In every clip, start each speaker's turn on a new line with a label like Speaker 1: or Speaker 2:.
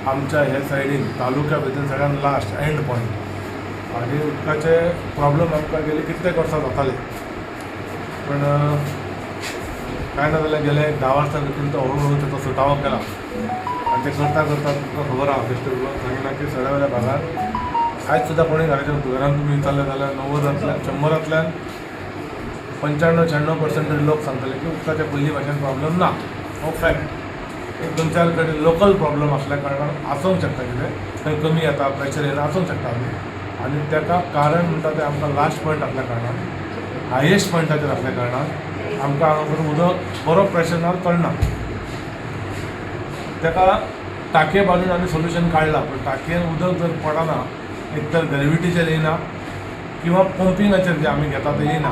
Speaker 1: आमच्या ह्या सायडीन तालुक्या भितर सगळ्यात लास्ट एंड पॉयंट आनी उदकाचे प्रॉब्लम आमकां गेले कितलेक वर्सां जाताले पण काय ना जाल्यार गेले 10 वर्सां भितर तो हळूहळू तेचो सुटावो केला आनी ते करता करता तुमकां खबर आहा बेश्टें सांगिना की सगळ्या भागात आयज सुद्दां कोणी घराच्या घरान तुमी विचारले जाल्यार 90तल्यान 100तल्यान 95-96% लोक सांगतले की उदकाच्या पयलीं भाशेन प्रॉब्लम ना हो फॅक्ट एक 2-4 कडेन लोकल प्रॉब्लम आसल्या कारणान आसूंक शकता कितें खंय कमी येता प्रेशर येना आसूंक शकता आनी ताका कारण म्हणटा तें आमकां लास्ट पॉयंट आसल्या कारणान हायेस्ट पॉयंटाचेर आसल्या कारणान आमकां हांगासर उदक बरो प्रेशरान चडना ताका टाकये बांदून आमी सोल्युशन काडलां पूण टाकयेन उदक जर पडना एक तर ग्रेविटीचेर येयना किंवा पंपिंगाचेर जे आमी घेता ते येयना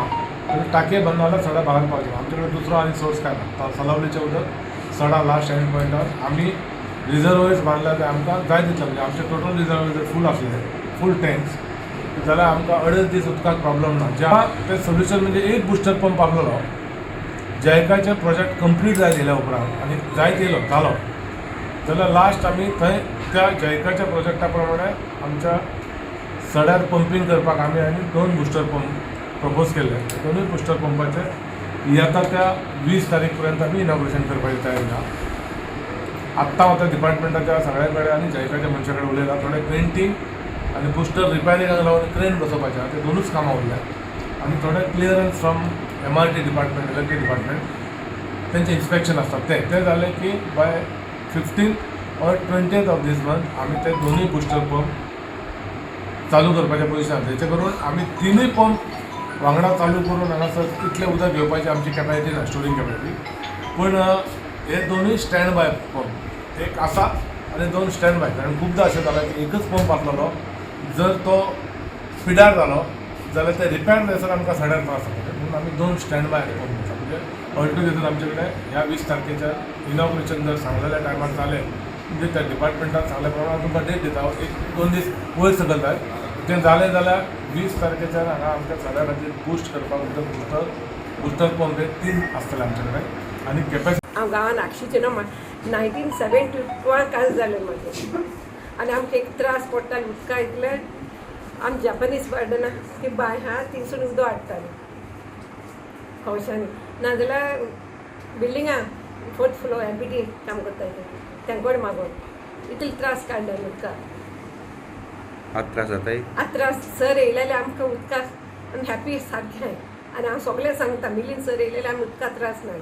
Speaker 1: तर टाकये बांदना जाल्यार सडा भागात पावचे आमचे कडेन दुसरो आनी सोर्स काय ना सलावलीचें उदक सडा लास्ट एंड पॉयंटार आमी रिजर्वोयर्स बांदल्या ते आमकां जाय तितले म्हणजे आमचे टोटल रिजर्वोयर जर फूल आसले फूल टँक्स जाल्यार आमकां 2.5 दीस उदकाक प्रॉब्लम ना ज्या ते सोल्युशन म्हणजे एक बुस्टर पंप आसलो जयकाचे प्रोजेक्ट कंप्लीट जाय दिल्या उपरांत आनी जायत येयलो जालो जाल्यार लास्ट आमी थंय त्या जयकाच्या प्रोजेक्टा प्रमाणे आमच्या सड्यार पंपींग करपाक आमी आनी 2 बुस्टर पंप प्रपोज केले दोनूय बुस्टर पंपाचे येता त्या 20 तारीख पर्यंत आमी इनॉग्रेशन करपाची तयारी आहा आत्तां हांव त्या डिपार्टमेंटाच्या सगळ्या कडेन आनी जयकाच्या मनशा कडेन उलयलां थोडे पेंटींग आनी बुस्टर रिपेरिंगाक लागून क्रेन बसोवपाचे आहा ते दोनूच कामां उरल्या आनी थोडे clearance from MRT department electric department तेंचे इन्स्पेक्शन आसता ते जालें की by 15th or 20th of this month आमी ते दोनूय बुस्टर पंप चालू करपाचे पयशे आसा जेचे करून आमी 3य पंप वांगडा चालू करून हांगासर तितलें उदक घेवपाची आमची कॅपॅसिटी ना स्टोरींग कॅपॅसिटी पूण हे दोनूय स्टँड बाय पंप एक आसा आनी 2 स्टँड बाय कारण खूबदां अशें जालां की एकच पंप आसलेलो जर तो पिड्यार जालो जाल्यार ते रिपेर जायसर आमकां सड्यार त्रास जाता म्हणून आमी 2 स्टँड बाय पंप घेता म्हणजे ऑल्टुगेदर आमचे कडेन ह्या 20 तारखेच्या इनॉग्रेशन जर सांगलेल्या टायमार जालें म्हणजे त्या डिपार्टमेंटान सांगल्या प्रमाणे तुमकां डेट दिता 1-2 दीस वयर सकयल जाय तें जालें जाल्यार 20 तारखेच्यान हांगा आमच्या सगळ्या खातीर बूस्ट करपाक बुस्टर पंप हे 3 आसतले आमचे कडेन आनी कॅपॅसिटी
Speaker 2: हांव गांवांत आक्षीचे न्हू 1972 काज जालें म्हाजें आनी आमकां एक त्रास पडटाले उदका इतले आमी जपानीज पडना ती बाय आहा थिंगसून उदक हाडटाली हौशांनी नाजाल्यार बिल्डिंगां 4th फ्लोर MPT काम करता तेंकोड मागोन इतले त्रास काडले उदकाक
Speaker 3: त्रास जाताय
Speaker 2: त्रास सर येयलेले आमकां उदकाक आनी हॅपी सारकें आनी हांव सगळें सांगता मिलीन सर येयलेले आमी उदकाक त्रास ना